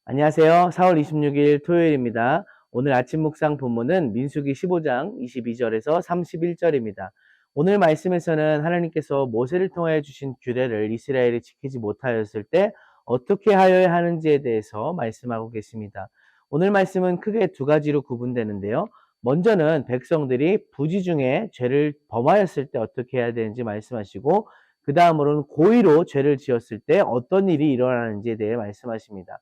안녕하세요. 4월 26일 토요일입니다. 오늘 아침 묵상 본문은 민수기 15장 22절에서 31절입니다. 오늘 말씀에서는 하나님께서 모세를 통하여 주신 규례를 이스라엘이 지키지 못하였을 때 어떻게 하여야 하는지에 대해서 말씀하고 계십니다. 오늘 말씀은 크게 두 가지로 구분되는데요. 먼저는 백성들이 부지 중에 죄를 범하였을 때 어떻게 해야 되는지 말씀하시고, 그 다음으로는 고의로 죄를 지었을 때 어떤 일이 일어나는지에 대해 말씀하십니다.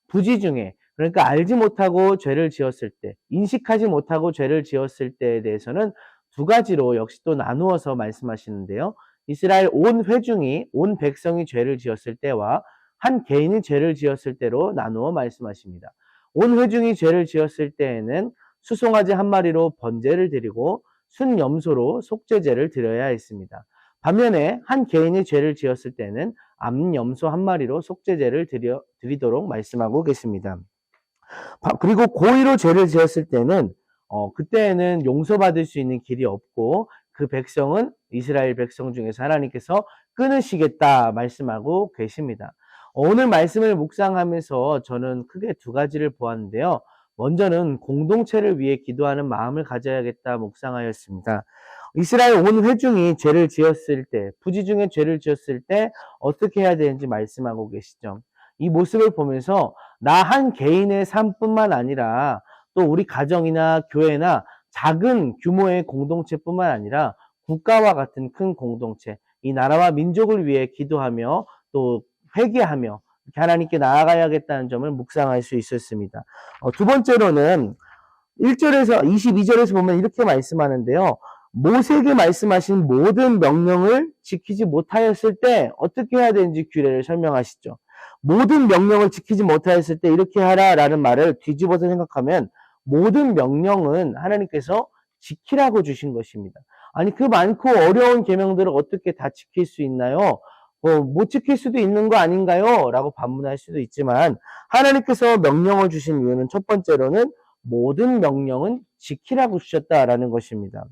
부지 중에, 그러니까 알지 못하고 죄를 지었을 때, 인식하지 못하고 죄를 지었을 때에 대해서는 두 가지로 역시 또 나누어서 말씀하시는데요. 이스라엘 온 회중이, 온 백성이 죄를 지었을 때와 한 개인이 죄를 지었을 때로 나누어 말씀하십니다. 온 회중이 죄를 지었을 때에는 수송아지 한 마리로 번제를 드리고 순염소로 속죄제를 드려야 했습니다. 반면에 한 개인이 죄를 지었을 때는 암염소 한 마리로 속죄제를 드리도록 말씀하고 계십니다. 그리고 고의로 죄를 지었을 때는 그때에는 용서받을 수 있는 길이 없고, 그 백성은 이스라엘 백성 중에서 하나님께서 끊으시겠다 말씀하고 계십니다. 오늘 말씀을 묵상하면서 저는 크게 두 가지를 보았는데요. 먼저는 공동체를 위해 기도하는 마음을 가져야겠다 묵상하였습니다. 이스라엘 온 회중이 죄를 지었을 때, 부지 중에 죄를 지었을 때 어떻게 해야 되는지 말씀하고 계시죠. 이 모습을 보면서 나 한 개인의 삶뿐만 아니라 또 우리 가정이나 교회나 작은 규모의 공동체뿐만 아니라 국가와 같은 큰 공동체, 이 나라와 민족을 위해 기도하며 또 회개하며 하나님께 나아가야겠다는 점을 묵상할 수 있었습니다. 두 번째로는 1절에서 22절에서 보면 이렇게 말씀하는데요. 모세에게 말씀하신 모든 명령을 지키지 못하였을 때 어떻게 해야 되는지 규례를 설명하시죠. 모든 명령을 지키지 못하였을 때 이렇게 하라라는 말을 뒤집어서 생각하면 모든 명령은 하나님께서 지키라고 주신 것입니다. 아니, 그 많고 어려운 계명들을 어떻게 다 지킬 수 있나요? 못 지킬 수도 있는 거 아닌가요? 라고 반문할 수도 있지만, 하나님께서 명령을 주신 이유는 첫 번째로는 모든 명령은 지키라고 주셨다라는 것입니다.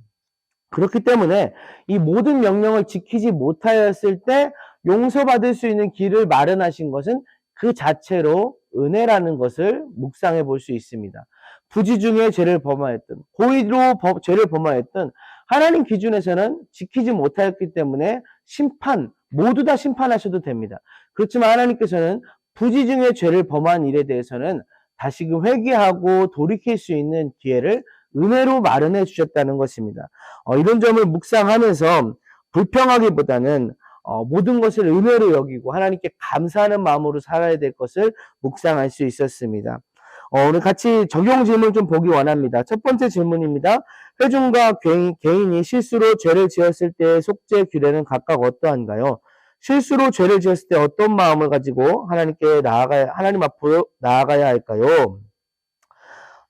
그렇기 때문에 이 모든 명령을 지키지 못하였을 때 용서받을 수 있는 길을 마련하신 것은 그 자체로 은혜라는 것을 묵상해 볼 수 있습니다. 부지 중에 죄를 범하였든 고의로 죄를 범하였든 하나님 기준에서는 지키지 못하였기 때문에 모두 다 심판하셔도 됩니다. 그렇지만 하나님께서는 부지 중에 죄를 범한 일에 대해서는 다시금 회개하고 돌이킬 수 있는 기회를 은혜로 마련해 주셨다는 것입니다. 이런 점을 묵상하면서 불평하기보다는 모든 것을 은혜로 여기고 하나님께 감사하는 마음으로 살아야 될 것을 묵상할 수 있었습니다. 오늘 같이 적용 질문 좀 보기 원합니다. 첫 번째 질문입니다. 회중과 개인이 실수로 죄를 지었을 때의 속죄 규례는 각각 어떠한가요? 실수로 죄를 지었을 때 어떤 마음을 가지고 하나님 앞으로 나아가야 할까요?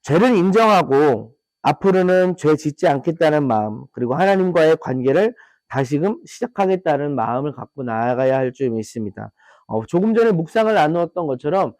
죄를 인정하고 앞으로는 죄 짓지 않겠다는 마음, 그리고 하나님과의 관계를 다시금 시작하겠다는 마음을 갖고 나아가야 할 줄 믿습니다. 조금 전에 묵상을 나누었던 것처럼,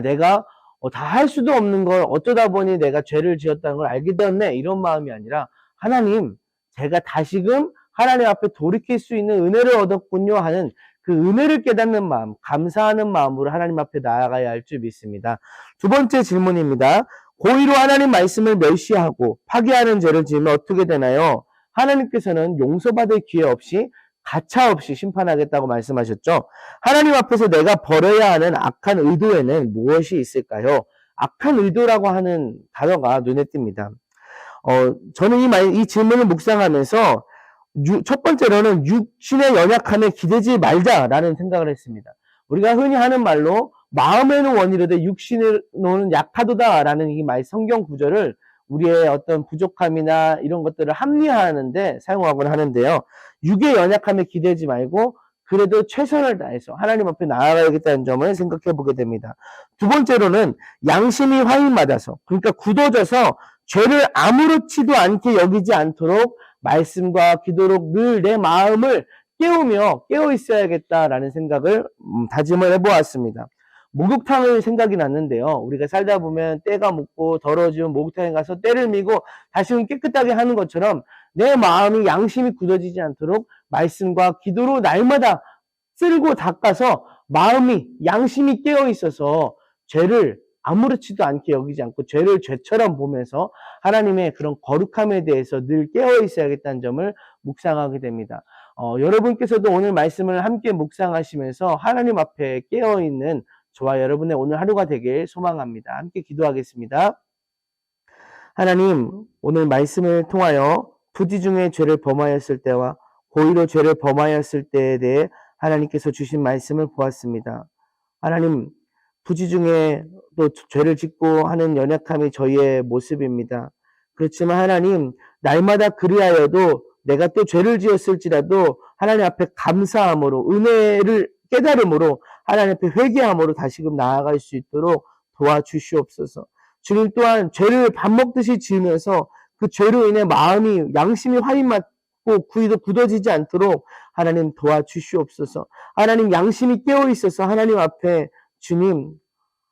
내가 다 할 수도 없는 걸 어쩌다 보니 내가 죄를 지었다는 걸 알게 되었네, 이런 마음이 아니라, 하나님, 제가 다시금 하나님 앞에 돌이킬 수 있는 은혜를 얻었군요 하는 그 은혜를 깨닫는 마음, 감사하는 마음으로 하나님 앞에 나아가야 할 줄 믿습니다. 두 번째 질문입니다. 고의로 하나님 말씀을 멸시하고 파괴하는 죄를 지으면 어떻게 되나요? 하나님께서는 용서받을 기회 없이 가차 없이 심판하겠다고 말씀하셨죠. 하나님 앞에서 내가 버려야 하는 악한 의도에는 무엇이 있을까요? 악한 의도라고 하는 단어가 눈에 띕니다. 저는 이 질문을 묵상하면서 첫 번째로는 육신의 연약함에 기대지 말자라는 생각을 했습니다. 우리가 흔히 하는 말로 마음에는 원이로되 육신으로는 약하도다라는 이 성경 구절을 우리의 어떤 부족함이나 이런 것들을 합리화하는데 사용하곤 하는데요. 육의 연약함에 기대지 말고 그래도 최선을 다해서 하나님 앞에 나아가야겠다는 점을 생각해 보게 됩니다. 두 번째로는 양심이 화인받아서, 그러니까 굳어져서 죄를 아무렇지도 않게 여기지 않도록 말씀과 기도로 늘 내 마음을 깨어 있어야겠다라는 생각을 다짐을 해보았습니다. 목욕탕을 생각이 났는데요. 우리가 살다 보면 때가 묻고 더러워지면 목욕탕에 가서 때를 밀고 다시금 깨끗하게 하는 것처럼 내 마음이 양심이 굳어지지 않도록 말씀과 기도로 날마다 쓸고 닦아서 양심이 깨어 있어서 죄를 아무렇지도 않게 여기지 않고 죄를 죄처럼 보면서 하나님의 그런 거룩함에 대해서 늘 깨어 있어야겠다는 점을 묵상하게 됩니다. 여러분께서도 오늘 말씀을 함께 묵상하시면서 하나님 앞에 깨어 있는 저와 여러분의 오늘 하루가 되길 소망합니다. 함께 기도하겠습니다. 하나님, 오늘 말씀을 통하여 부지 중에 죄를 범하였을 때와 고의로 죄를 범하였을 때에 대해 하나님께서 주신 말씀을 보았습니다. 하나님, 부지 중에 또 죄를 짓고 하는 연약함이 저희의 모습입니다. 그렇지만 하나님, 날마다 그리하여도 내가 또 죄를 지었을지라도 하나님 앞에 감사함으로, 은혜를 깨달음으로, 하나님 앞에 회개함으로 다시금 나아갈 수 있도록 도와주시옵소서. 주님 또한 죄를 밥 먹듯이 지으면서 그 죄로 인해 마음이, 양심이 화인 맞고 구이도 굳어지지 않도록 하나님 도와주시옵소서. 하나님 양심이 깨어 있어서 하나님 앞에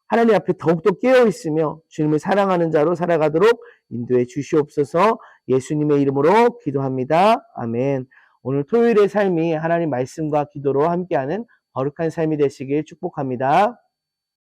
하나님 앞에 더욱더 깨어 있으며 주님을 사랑하는 자로 살아가도록 인도해 주시옵소서. 예수님의 이름으로 기도합니다. 아멘. 오늘 토요일의 삶이 하나님 말씀과 기도로 함께하는 거룩한 삶이 되시길 축복합니다.